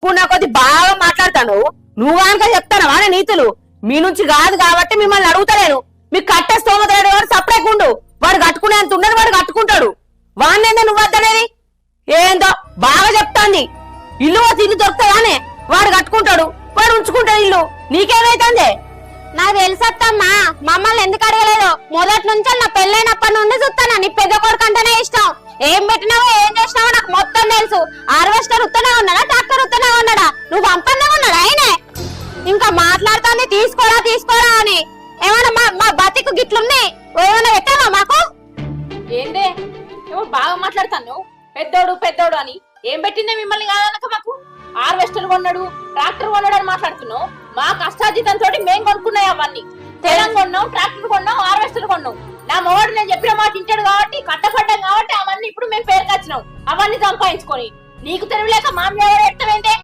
చెప్పుకున్న కొద్ది బాగా మాట్లాడతాను. నువ్వు కనుక చెప్తాను వాడే నీతులు మీ నుంచి కాదు కాబట్టి మిమ్మల్ని అడుగుతలేను. మీకు కట్టే స్తోమత వాడు సపరేకుండు. వాడు కట్టుకునేంత ఉండదు, వాడు కట్టుకుంటాడు. వాడినేందో నువ్వు వద్దనేది ఏందో బాగా చెప్తాంది. ఇల్లు ఇల్లు దొరుకుతాయానే వాడు కట్టుకుంటాడు, వాడు ఉంచుకుంటాడు ఇల్లు. నీకేమైతుంది? నాకు తెలుసత్తమ్మా, మమ్మల్ని ఎందుకు అడగలేదు? మొదటి నుంచి నా పెళ్ళైనప్పటి నుండి చూస్తాను. నీ పెద్ద కొడుకు అంటేనే ఇష్టం. ఏం పెట్టినావో ఏం చేసినావో నాకు మొత్తం తెలుసు. హార్వెస్టర్ ఉత్తనే ఉన్నాడా, ట్రాక్టర్ ఉత్తనే ఉన్నాడా? నువ్వు పంపందే ఉన్నాడా ఆయనే? ఇంకా మాట్లాడుతుంది తీసుకోరా తీసుకోరా అని. ఏమన్నా మా బతికు గిట్లున్నాయి, ఏమన్నా పెట్టావా మాకు? ఏందే ఏమో బాగా మాట్లాడతాను పెద్దోడు పెద్దోడు అని. ఏం పెట్టిందే మిమ్మల్ని కాదనక మాకు? హార్వెస్టర్ కొన్నాడు, ట్రాక్టర్ కొన్నాడు అని మాట్లాడుతున్నావు. మా కష్టార్జితంతో మేము కొనుక్కున్నాయి అవన్నీ. తెలం కొన్నాం, ట్రాక్టర్ కొన్నాం, హార్వెస్టర్ కొన్నాం. నా మొగడు నేను చెప్పిన మాట తింటాడు కాబట్టి, కట్టపడ్డాం కాబట్టి అవన్నీ ఇప్పుడు మేము పేరుకొచ్చినాం. అవన్నీ సంపాదించుకొని నీకు తెలియలేక మా మీద ఎట్టవేంటే